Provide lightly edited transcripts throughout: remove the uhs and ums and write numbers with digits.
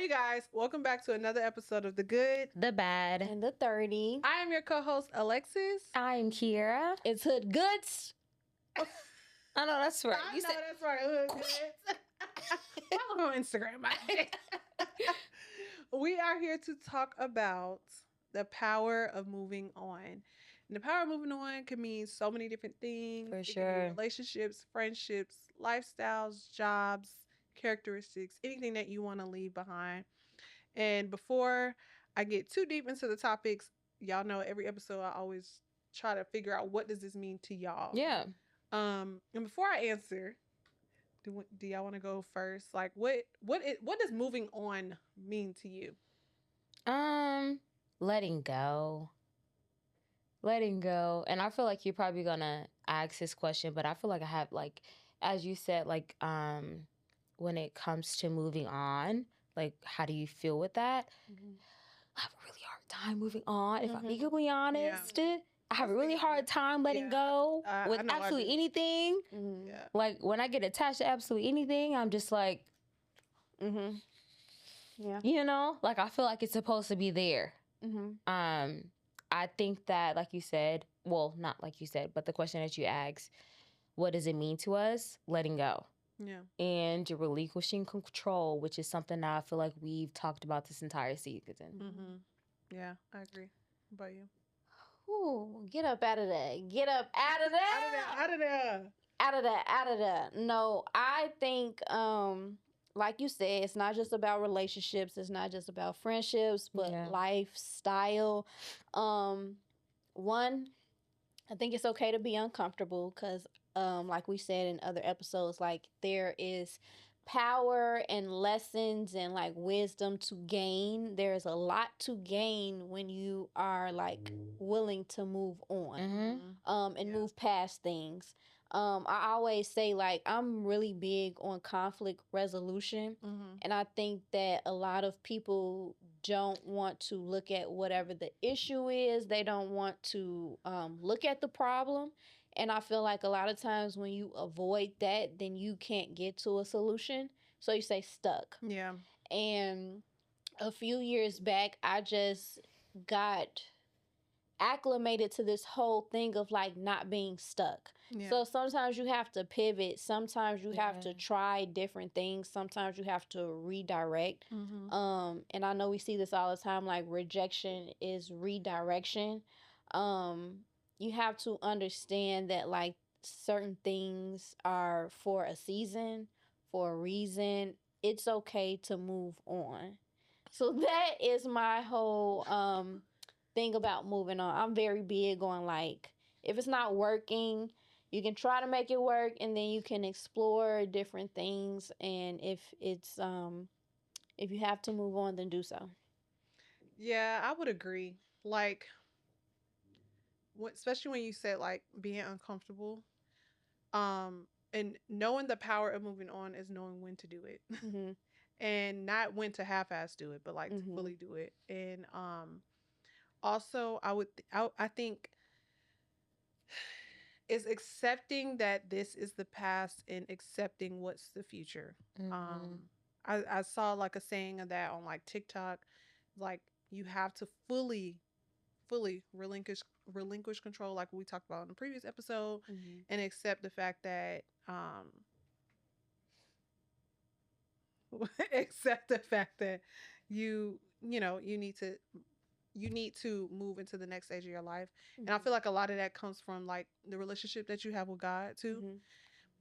you guys. Welcome back to another episode of The Good, The Bad, and the 30. I am your co-host, Alexis. I'm Kiera. It's Hood Goods. I know that's right. I know that's right. Hood Goods. Follow me on Instagram. We are here to talk about the power of moving on. And the power of moving on can mean so many different things. For It can sure. be relationships, friendships, lifestyles, jobs, characteristics, anything that you want to leave behind. And before I get too deep into the topics, y'all know every episode I always try to figure out what does this mean to y'all. Yeah. And before I answer, do y'all want to go first? Like, what does moving on mean to you? Letting go. Letting go. And I feel like you're probably gonna ask this question, but I feel like I have, like, as you said, like, when it comes to moving on, like, how do you feel with that? Mm-hmm. I have a really hard time moving on. If I'm Mhm. being completely honest, I have a really hard time letting Yeah, go I with know I absolutely do. anything. Mm-hmm. Yeah. Like, when I get attached to absolutely anything, I'm just like, Mm-hmm. Yeah. you know, like, I feel like it's supposed to be there. Mm-hmm. I think that, like you said, well, not like you said, but the question that you asked, what does it mean to us? Letting go. Yeah. And relinquishing control, which is something that I feel like we've talked about this entire season. Mm-hmm. Yeah, I agree. What about you? Ooh, get up out of that. Get up out of that. Out of there. Out of that. Out of that. No, I think, like you said, it's not just about relationships. It's not just about friendships, but Yeah. lifestyle. One, I think it's okay to be uncomfortable because, like we said in other episodes, like there is power and lessons and like wisdom to gain. There's a lot to gain when you are like willing to move on. Mm-hmm. And move past things. I always say, like, I'm really big on conflict resolution. Mm-hmm. And I think that a lot of people don't want to look at whatever the issue is. They don't want to look at the problem. And I feel like a lot of times when you avoid that, then you can't get to a solution. So you stay stuck. Yeah. And a few years back, I just got acclimated to this whole thing of like not being stuck. Yeah. So sometimes you have to pivot. Sometimes you have to Yeah. try different things. Sometimes you have to redirect. Mm-hmm. And I know we see this all the time, like rejection is redirection. You have to understand that like certain things are for a season, for a reason. It's okay to move on. So that is my whole thing about moving on. I'm very big on like if it's not working, you can try to make it work and then you can explore different things, and if it's if you have to move on, then do so. Yeah, I would agree. Like, especially when you said like being uncomfortable, and knowing the power of moving on is knowing when to do it, Mm-hmm. and not when to half-ass do it, but like to Mhm. fully do it. And also, I think is accepting that this is the past and accepting what's the future. Mm-hmm. I saw like a saying of that on like TikTok, like you have to fully relinquish control, like we talked about in the previous episode, Mm-hmm. and accept the fact that accept the fact that you know you need to move into the next stage of your life. And I feel like a lot of that comes from like the relationship that you have with God too, Mm-hmm.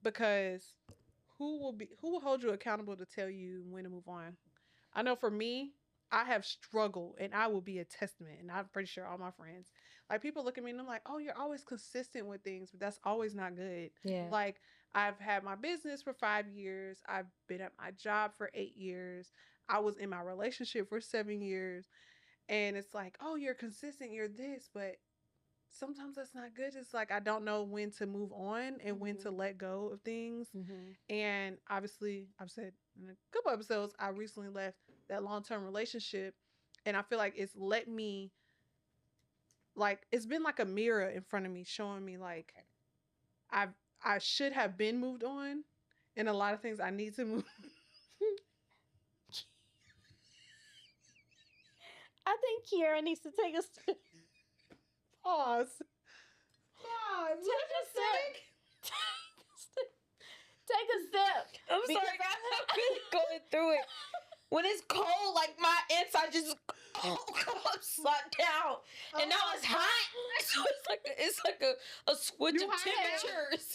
because who will hold you accountable to tell you when to move on? I know for me, I have struggled, and I will be a testament, and I'm pretty sure all my friends, like people look at me and I'm like, oh, you're always consistent with things, but that's always not good. Yeah. Like I've had my business for 5 years, I've been at my job for 8 years, I was in my relationship for 7 years, and it's like, oh, you're consistent, you're this, but sometimes that's not good. It's like I don't know when to move on and when to let go of things. Mm-hmm. And obviously, I've said in a couple episodes, I recently left that long-term relationship, and I feel like it's let me, like, it's been like a mirror in front of me showing me like I I should have been moved on, and a lot of things I need to move. I think Kiera needs to take a sip. Pause. Pause. Take a sip. Take a sip. I'm Because sorry, guys. I'm really going through it. When it's cold, like my inside just come upside down, and now it's hot. So it's like a switch You of hot now? temperatures.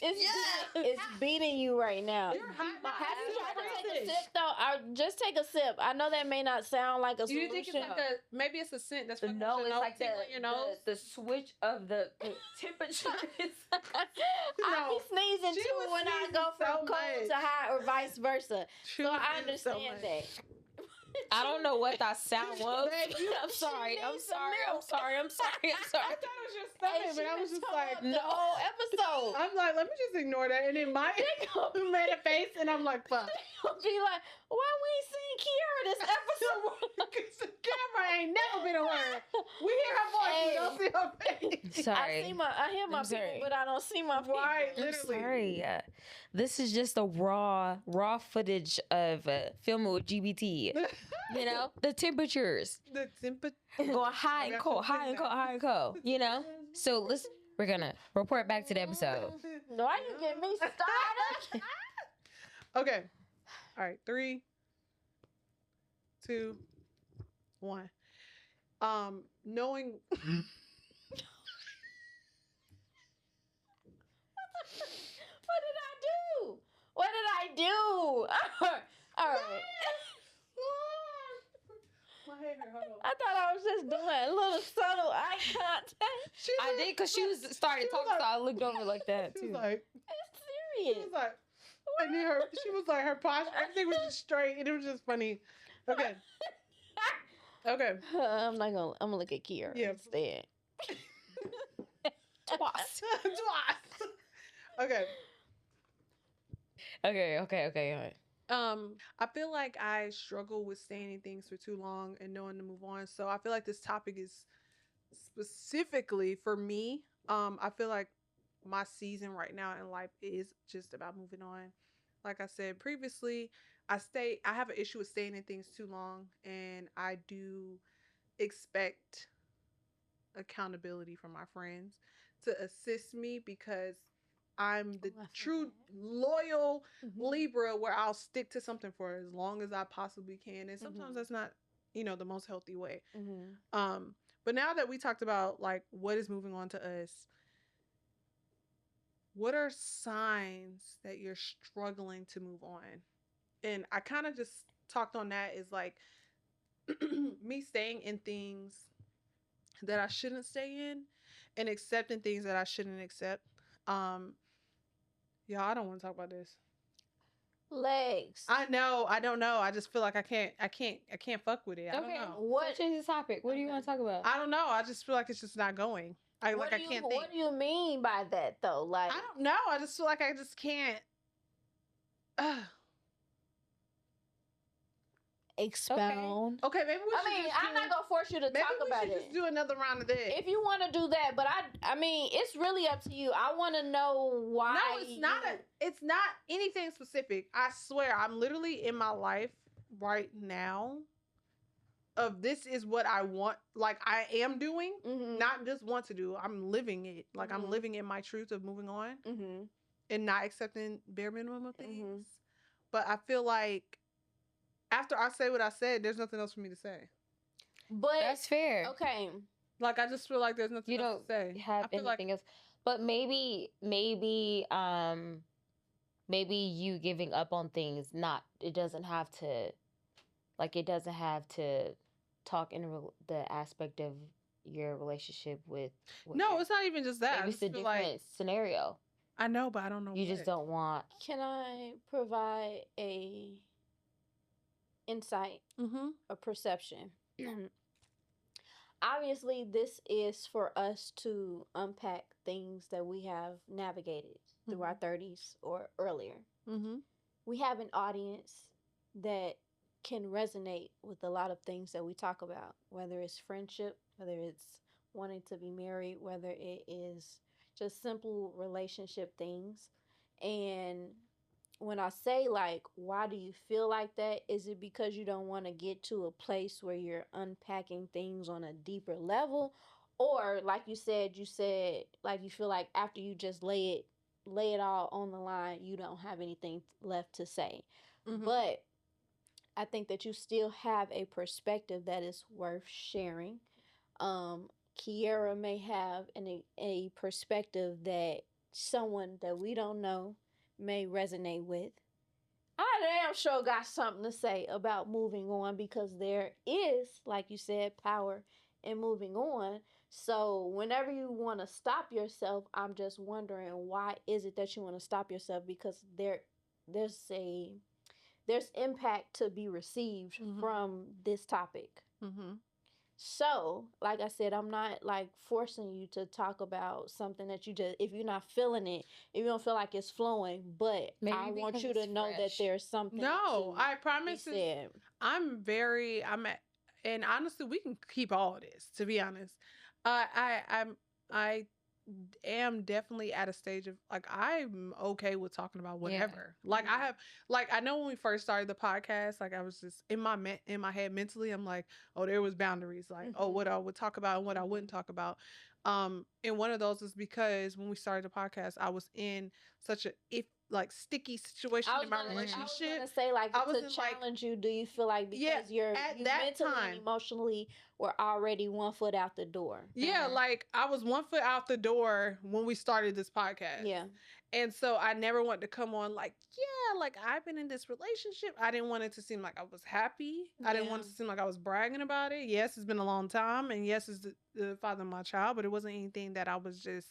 It's beating you right now. You're hot now. Have you tried to take a British. sip though? Just take a sip. I know that may not sound like a You solution. think it's like maybe it's a scent that's fucking No, with it's your like nose, tickling your nose? the switch of the temperature. I be sneezing she too was when I sneezing go from so cold much. to hot or vice versa. She So was I sneezing so understand much. that. I don't know what that sound was. Babe, I'm sorry. I'm needs some sorry. I'm milk. sorry. I'm sorry. I'm I sorry. thought it was your stomach, but I was just like, the whole episode. I'm like, let me just ignore that. And then my made a face, and I'm like, fuck. I'll be like, why we ain't seen Kiera this episode? Because the camera ain't never been on her. We hear her voice, we don't see her face. Sorry. I hear my I'm people, sorry. but I don't see my people. Right, I'm literally. sorry. This is just a raw footage of filming with GBT. You know, the temperatures The temperature. going high and got cold, some high and things cold, out. high and cold. You know. So we're gonna report back to the episode. Why you get me started? Okay. All right. 3, 2, 1. Knowing. What did I do? What did I do? All right. My hair, hold on. I thought I was just doing a little subtle eye contact. I did because she was started She was talking, like- so I looked over like that She too. was like, It's she serious. was like, and then she was like, her posture, everything was just straight, and it was just funny. Okay. Okay. I'm gonna look at Kiera Yeah. instead. Twice. Twice. Okay. Okay. I feel like I struggle with staying in things for too long and knowing to move on. So I feel like this topic is specifically for me. I feel like my season right now in life is just about moving on. Like I said previously, I have an issue with staying in things too long, and I do expect accountability from my friends to assist me because I'm the Oh, I feel true that. loyal Mhm. Libra where I'll stick to something for as long as I possibly can. And sometimes Mhm. that's not, the most healthy way. Mhm. But now that we talked about like what is moving on to us, what are signs that you're struggling to move on? And I kind of just talked on that is like me staying in things that I shouldn't stay in and accepting things that I shouldn't accept. Y'all, I don't want to talk about this. Legs. I know, I don't know. I just feel like I can't fuck with it. I don't Okay. know. What? So change the topic. What do you want to talk about? I don't know. I just feel like it's just not going. I What like do I you, can't think. What do you mean by that though? Like, I don't know. I just feel like I just can't. expound. Okay, maybe we should. I mean, just I'm do- not gonna force you to Maybe talk we about should it. just do another round of this. If you want to do that, but I mean, it's really up to you. I want to know why. No, it's not it's not anything specific. I swear, I'm literally in my life right now of this is what I want, like I am doing, Mhm. not just want to do. I'm living it. Like I'm Mhm. living in my truth of moving on Mhm. and not accepting bare minimum of things. Mhm. But I feel like after I say what I said, there's nothing else for me to say. But That's fair. okay. Like I just feel like there's nothing You else don't to say. have I feel like anything else, but maybe you giving up on things. Not it doesn't have to, like it doesn't have to talk in the aspect of your relationship with no, your- it's not even just that. I maybe it's just a feel different like scenario. I know, but I don't know. You just don't want. Can I provide a insight, Mm-hmm. a perception? Obviously, this is for us to unpack things that we have navigated through our 30s or earlier. Mm-hmm. We have an audience that can resonate with a lot of things that we talk about, whether it's friendship, whether it's wanting to be married, whether it is just simple relationship things. And when I say like, why do you feel like that? Is it because you don't want to get to a place where you're unpacking things on a deeper level? Or like you said like you feel like after you just lay it all on the line, you don't have anything left to say. Mm-hmm. But I think that you still have a perspective that is worth sharing. um Kiera may have a perspective that someone that we don't know may resonate with. I damn sure got something to say about moving on, because there is, like you said, power in moving on. So whenever you want to stop yourself, I'm just wondering, why is it that you want to stop yourself? Because there's a there's impact to be received Mm-hmm. from this topic. Mm-hmm. So, like I said, I'm not like forcing you to talk about something that you just, if you're not feeling it, if you don't feel like it's flowing, but Maybe I want because you to it's know that fresh. there's something No, to I be promise. said. I'm at, and honestly, we can keep all of this. To be honest, I am definitely at a stage of like I'm okay with talking about whatever. Like I have, like I know when we first started the podcast, like I was just in my head mentally, I'm like, oh, there was boundaries. Like, oh, what I would talk about and what I wouldn't talk about. And one of those is because when we started the podcast, I was in such a if like sticky situation in my I was relationship. gonna say, like, I was to in like, challenge you, do you feel like yeah, because you at that mentally and time, emotionally were already one foot out the door? yeah, like I was one foot out the door when we started this podcast. Yeah. And so I never wanted to come on like, yeah, like I've been in this relationship. I didn't want it to seem like I was happy. I didn't want it to seem like I was bragging about it. Yes, it's been a long time. And yes, it's the father of my child, but it wasn't anything that I was just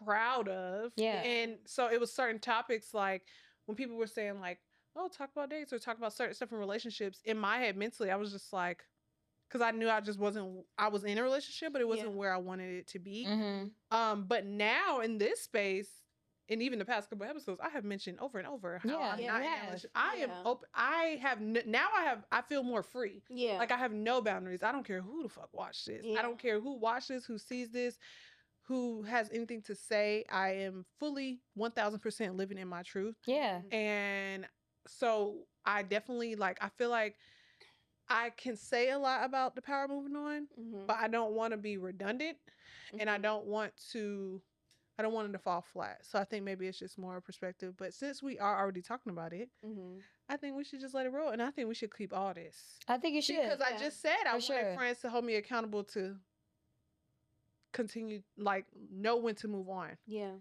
proud of. Yeah. And so it was certain topics like when people were saying like, oh, talk about dates or talk about certain stuff in relationships. In my head, mentally, I was just like, because I knew I just wasn't, I was in a relationship, but it wasn't where I wanted it to be. Mm-hmm. But now in this space, and even the past couple episodes, I have mentioned over and over how I'm not in a relationship. I am open. Now I feel more free. Yeah. Like I have no boundaries. I don't care who the fuck watched this. I don't care who watched this, who sees this, who has anything to say. I am fully 1000% living in my truth. Yeah. And so I definitely like, I feel like I can say a lot about the power of moving on, but I don't want to be redundant, and I don't want it to fall flat. So I think maybe it's just more perspective. But since we are already talking about it, I think we should just let it roll, and I think we should keep all this. I think you should, because I just said I wanted friends to hold me accountable to continue, like know when to move on. Yeah.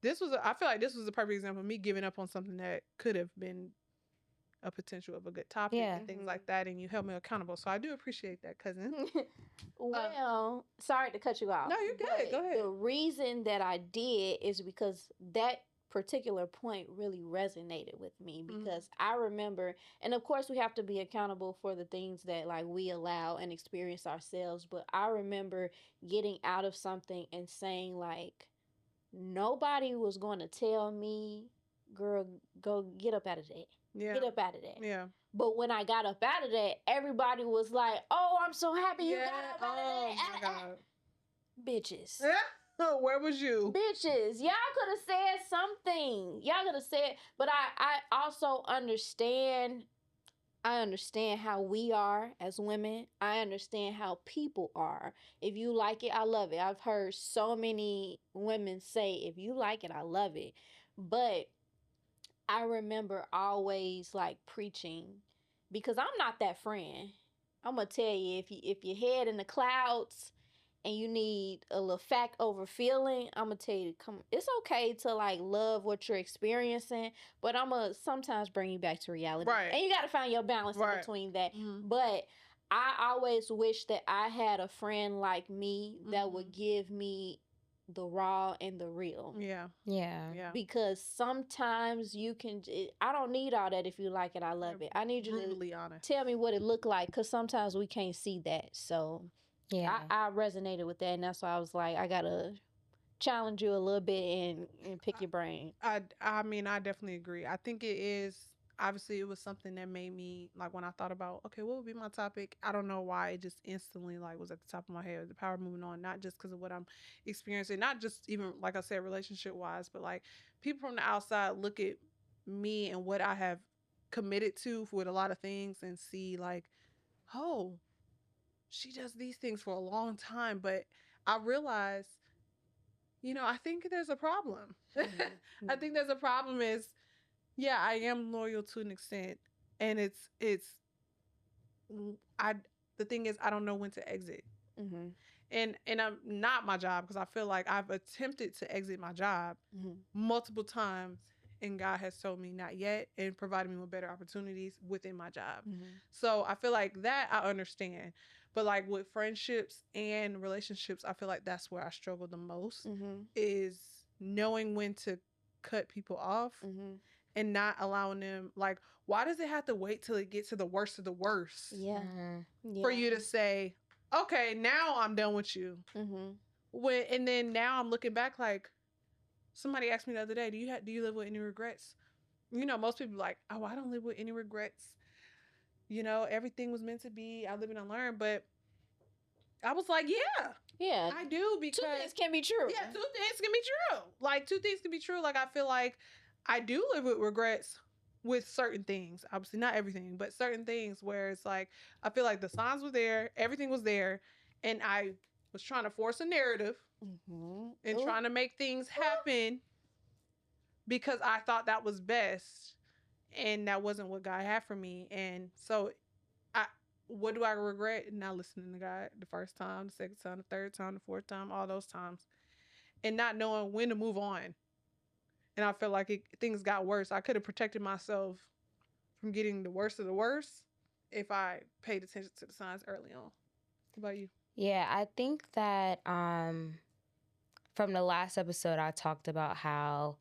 I feel like this was a perfect example of me giving up on something that could have been a potential of a good topic and things like that, and you held me accountable. So I do appreciate that, cousin. Well, sorry to cut you off. No, you're good. Go ahead. The reason that I did is because that particular point really resonated with me, because I remember, and of course we have to be accountable for the things that like we allow and experience ourselves, but I remember getting out of something and saying like, nobody was going to tell me, girl, go get up out of that. Yeah. Get up out of that. Yeah. But when I got up out of that, everybody was like, oh, I'm so happy you got up out of that. Oh my God. Bitches. Where was you? Bitches. Y'all could have said something. Y'all could have said, but I also understand. I understand how we are as women. I understand how people are. If you like it, I love it. I've heard so many women say, if you like it, I love it. But I remember always like preaching, because I'm not that friend. I'm gonna tell you, if your head in the clouds and you need a little fact over feeling, I'm gonna tell you, come. It's okay to like love what you're experiencing, but I'm gonna sometimes bring you back to reality. Right. And you got to find your balance in between that. But I always wish that I had a friend like me that would give me the raw and the real. Yeah. Because sometimes you can, I don't need all that. If you like it, I love it. I need you brutally to honest. Tell me what it looked like, because sometimes we can't see that. So I resonated with that, and that's why I was like, I gotta challenge you a little bit and pick your brain. I mean, I definitely agree. I think it is, obviously it was something that made me, like when I thought about, okay, what would be my topic? I don't know why it just instantly like was at the top of my head, the power of moving on, not just because of what I'm experiencing, not just even, like I said, relationship wise, but like people from the outside look at me and what I have committed to with a lot of things and see like, oh, she does these things for a long time, but I realize, I think there's a problem. I think there's a problem is, yeah, I am loyal to an extent, and I the thing is I don't know when to exit. Mm-hmm. And I'm not my job because I feel like I've attempted to exit my job multiple times and God has told me not yet and provided me with better opportunities within my job. So I feel like that I understand. But like with friendships and relationships, I feel like that's where I struggle the most is knowing when to cut people off and not allowing them, like, why does it have to wait till it gets to the worst of the worst Yeah. for you to say, okay, now I'm done with you. And then now I'm looking back like, somebody asked me the other day, do you live with any regrets? Most people are like, oh, I don't live with any regrets. Everything was meant to be. I live and I learn. But I was like, Yeah. I do, because two things can be true. Yeah, two things can be true. Like, two things can be true. Like, I feel like I do live with regrets with certain things. Obviously, not everything, but certain things where it's like, I feel like the signs were there, everything was there, and I was trying to force a narrative and trying to make things happen because I thought that was best, and that wasn't what God had for me. And so, what do I regret? Not listening to God the first time, the second time, the third time, the fourth time, all those times, and not knowing when to move on. And I feel like things got worse. I could have protected myself from getting the worst of the worst if I paid attention to the signs early on. What about you? Yeah, I think that from the last episode, I talked about how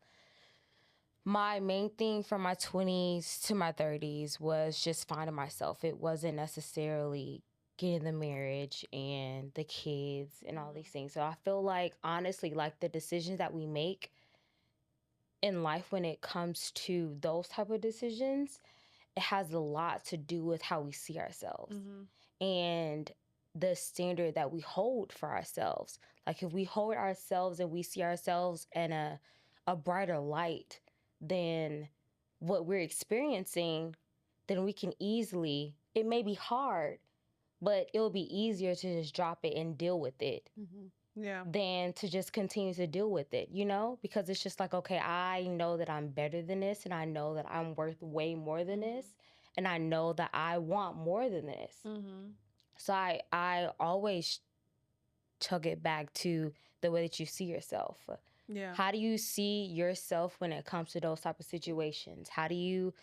my main thing from my 20s to my 30s was just finding myself. It wasn't necessarily getting the marriage and the kids and all these things. So I feel like, honestly, like the decisions that we make in life when it comes to those type of decisions, it has a lot to do with how we see ourselves and the standard that we hold for ourselves. Like, if we hold ourselves and we see ourselves in a brighter light than what we're experiencing, then we can easily, it may be hard, but it'll be easier to just drop it and deal with it. Yeah. Than to just continue to deal with it, because it's just like, okay, I know that I'm better than this, and I know that I'm worth way more than this, and I know that I want more than this. So I always tug it back to the way that you see yourself. Yeah. How do you see yourself when it comes to those type of situations? How do you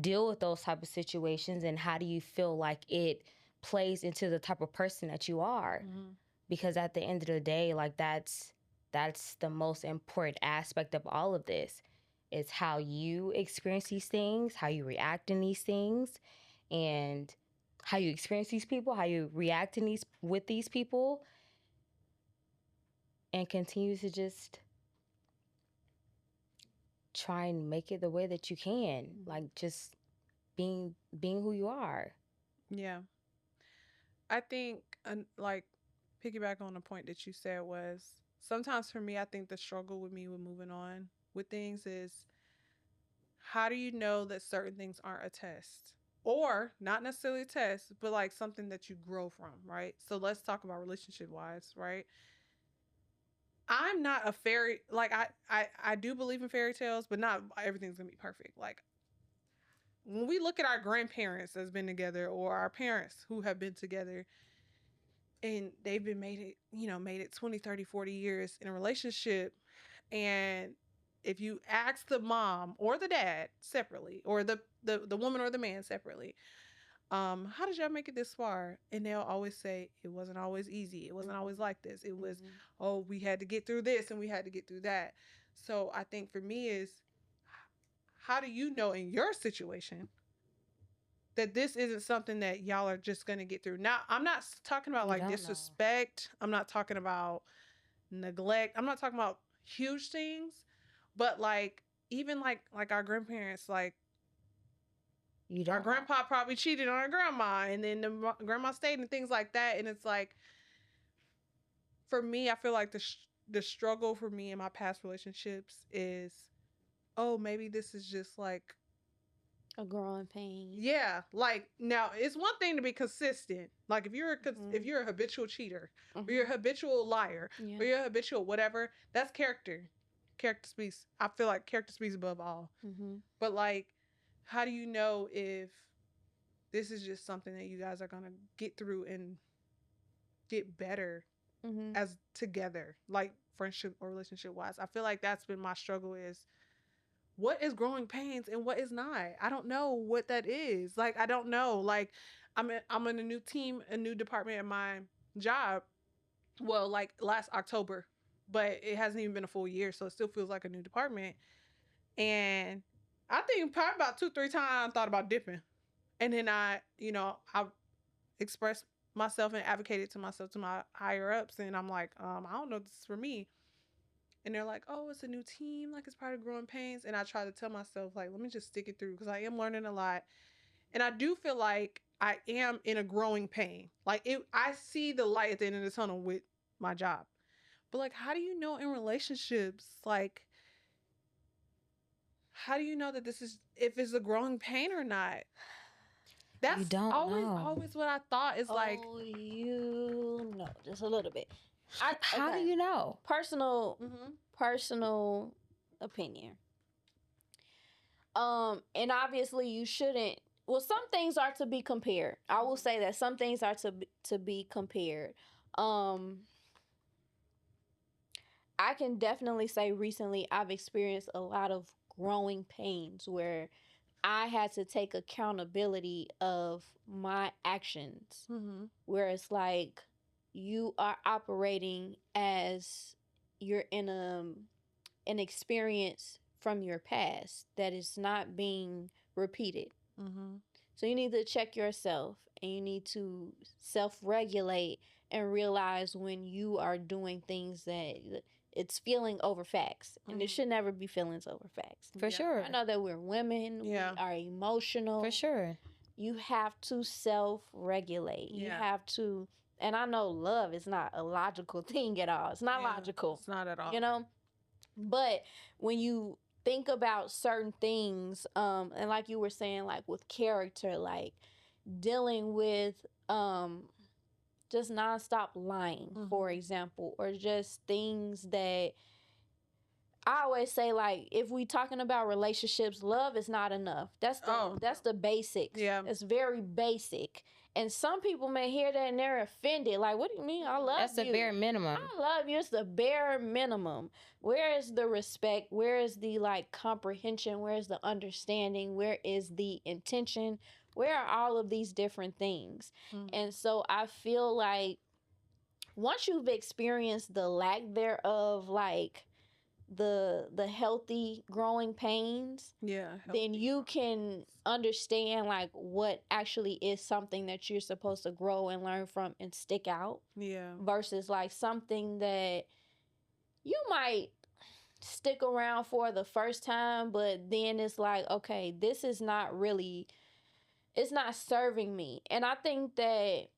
deal with those type of situations, and how do you feel like it plays into the type of person that you are? Because at the end of the day, like, that's the most important aspect of all of this, is how you experience these things, how you react in these things, and how you experience these people, how you react in with these people, and continue to just try and make it the way that you can, like, just being who you are. Yeah. I think, like, piggyback on the point that you said was, sometimes for me, I think the struggle with me with moving on with things is, how do you know that certain things aren't a test? Or not necessarily a test, but like something that you grow from, right? So let's talk about relationship wise, right? I'm not a fairy, like, I do believe in fairy tales, but not everything's gonna be perfect. Like, when we look at our grandparents that's been together, or our parents who have been together, and they've been made it 20, 30, 40 years in a relationship, and if you ask the mom or the dad separately, or the woman or the man separately, how did y'all make it this far? And they'll always say, it wasn't always easy, it wasn't always like this, it was, oh, we had to get through this and we had to get through that. So I think for me is, how do you know in your situation that this isn't something that y'all are just going to get through? Now, I'm not talking about like disrespect. I'm not talking about neglect. I'm not talking about huge things, but like, even like our grandparents, like, our grandpa probably cheated on our grandma, and then the grandma stayed, and things like that. And it's like, for me, I feel like the struggle for me in my past relationships is, oh, maybe this is just like, A growing pain. yeah, like now it's one thing to be consistent. Like if Mhm. you're a habitual cheater, or you're a Mhm. habitual liar, Yeah. or you're a habitual whatever, that's character. Character speaks. I feel like character speaks above all. Mhm. But like, how do you know if this is just something that you guys are gonna get through and get better Mhm. as together, like friendship or relationship wise? I feel like that's been my struggle is what is growing pains and what is not. I don't know what that is. Like I don't know. Like I'm in a new team, a new department in my job. Well, like last October, but it hasn't even been a full year, so it still feels like a new department. And I think probably about 2, 3 times I thought about dipping. And then I expressed myself and advocated to myself to my higher ups, and I'm like, I don't know if this is for me. And they're like, oh, it's a new team, like it's part of growing pains. And I try to tell myself, like, let me just stick it through because I am learning a lot. And I do feel like I am in a growing pain. Like I see the light at the end of the tunnel with my job. But like, how do you know in relationships, like, how do you know that this is if it's a growing pain or not? You That's don't know. always what I thought is like, Oh, you know, just a little bit. How do Okay. you know? Personal mm-hmm, personal opinion. And obviously you shouldn't. Well, some things are to be compared. I will say that some things are to be compared. Um, I can definitely say recently I've experienced a lot of growing pains where I had to take accountability of my actions. mm-hmm, Where it's like you are operating as you're in an experience from your past that is not being repeated. mm-hmm, So you need to check yourself and you need to self-regulate and realize when you are doing things that it's feeling over facts. And it Mhm. should never be feelings over facts. For Yeah. sure. I know that we're women, Yeah. we are emotional. For sure. You have to self-regulate. You Yeah. have to, and I know love is not a logical thing at all. It's not Yeah, logical, it's not at all. you know? But when you think about certain things, and like you were saying, like with character, like dealing with just nonstop lying, for Mhm. example, or just things that I always say, like, if we talking about relationships, love is not enough. That's the basics. Yeah. It's very basic. And some people may hear that and they're offended. Like, what do you mean? I love That's the you. bare minimum. I love you. It's the bare minimum. Where is the respect? Where is the like comprehension? Where is the understanding? Where is the intention? Where are all of these different things? Mhm. And so I feel like once you've experienced the lack thereof, like the healthy growing pains, Yeah. then you can understand like what actually is something that you're supposed to grow and learn from and stick out Yeah. versus like something that you might stick around for the first time, but then it's like, okay, this is not really, it's not serving me. And I think that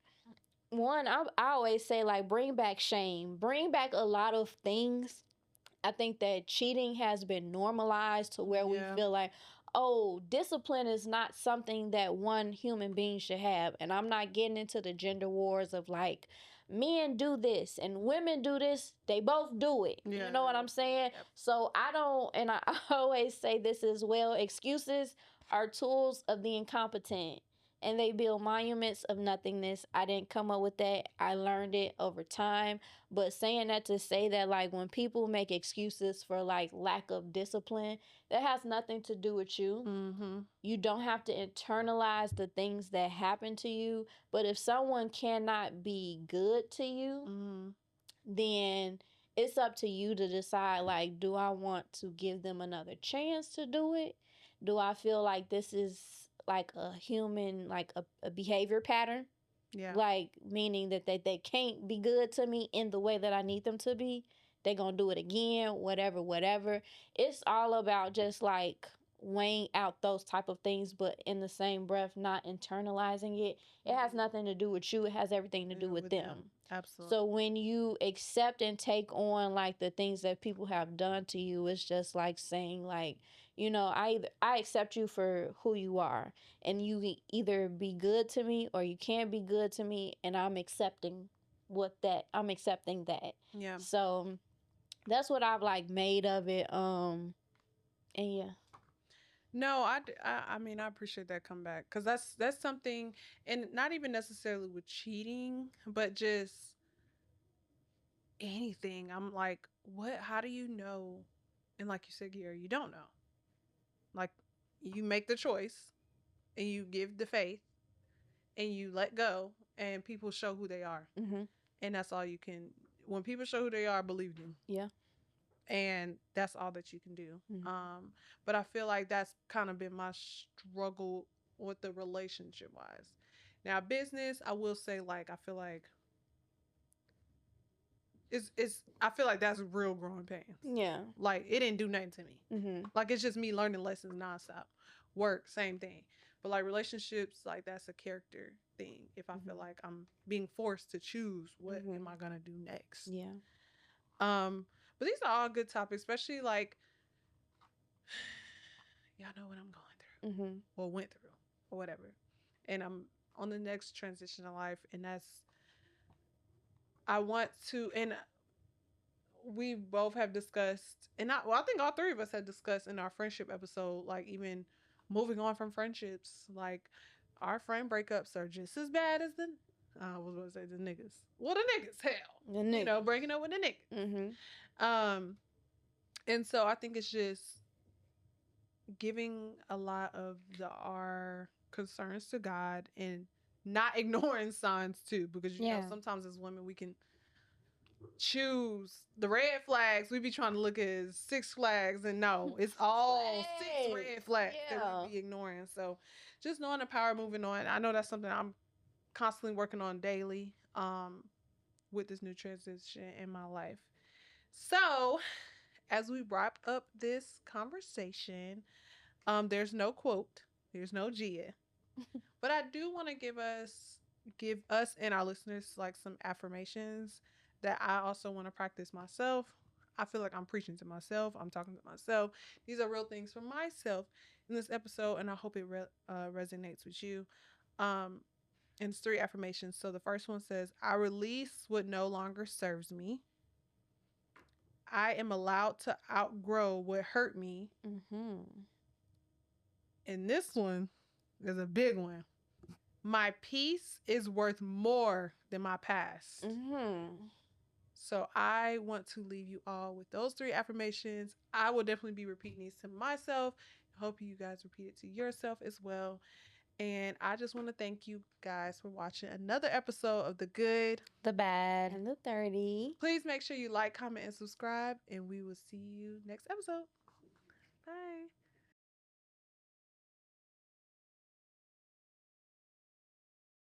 one, I always say like bring back shame, bring back a lot of things. I think that cheating has been normalized to where we Yeah. feel like, oh, discipline is not something that one human being should have. And I'm not getting into the gender wars of like, men do this and women do this. They both do it. Yeah. You know what I'm saying? Yep. So I don't, and I always say this as well, excuses are tools of the incompetent and they build monuments of nothingness. I didn't come up with that. I learned it over time. But saying that to say that, like, when people make excuses for like lack of discipline, that has nothing to do with you. Mm-hmm. You don't have to internalize the things that happen to you. But if someone cannot be good to you, Mm-hmm. then it's up to you to decide, like, do I want to give them another chance to do it? Do I feel like this is like a human, like a behavior pattern? Yeah. Like, meaning that they can't be good to me in the way that I need them to be. They're going to do it again, whatever. It's all about just like weighing out those type of things, but in the same breath, not internalizing it. It has nothing to do with you. It has everything to do Yeah, with them. Absolutely. So when you accept and take on like the things that people have done to you, it's just like saying like, I accept you for who you are, and you can either be good to me or you can't be good to me, and I'm accepting that. Yeah. So that's what I've like made of it. And yeah. No, I mean, I appreciate that comeback because that's something, and not even necessarily with cheating, but just anything. I'm like, what? How do you know? And like you said, Gary, you don't know. Like, you make the choice, and you give the faith, and you let go, and people show who they are, Mm-hmm. and that's all you can. When people show who they are, believe them. Yeah. And that's all that you can do. Mm-hmm. But I feel like that's kind of been my struggle with the relationship wise. Now, business, I will say, like, I feel like it's I feel like that's real growing pains. Yeah. Like, it didn't do nothing to me. Mm-hmm. Like, it's just me learning lessons nonstop. Work, same thing. But like relationships, like that's a character thing. If I feel like I'm being forced to choose, what am I gonna do next? Yeah. But these are all good topics, especially like y'all know what I'm going through or went through or whatever. And I'm on the next transition of life, and that's I want to, and we both have discussed, and I think all three of us have discussed in our friendship episode, like even moving on from friendships, like our friend breakups are just as bad as the I was going to say the niggas. Well, the niggas, hell, The niggas. breaking up with the niggas. And so I think it's just giving a lot of our concerns to God and not ignoring signs too, because you know sometimes as women we can choose the red flags. We be trying to look at 6 flags, and no, it's all 6 red flags that we be ignoring. So just knowing the power of moving on. I know that's something I'm constantly working on daily with this new transition in my life. So as we wrap up this conversation, there's no quote, there's no Gia, but I do want to give us and our listeners like some affirmations that I also want to practice myself. I feel like I'm preaching to myself. I'm talking to myself. These are real things for myself in this episode, and I hope it resonates with you. And it's 3 affirmations. So the first one says, I release what no longer serves me. I am allowed to outgrow what hurt me. And this one is a big one. My peace is worth more than my past. So I want to leave you all with those 3 affirmations. I will definitely be repeating these to myself. I hope you guys repeat it to yourself as well. And I just want to thank you guys for watching another episode of The Good, The Bad, and the 30. Please make sure you like, comment, and subscribe. And we will see you next episode.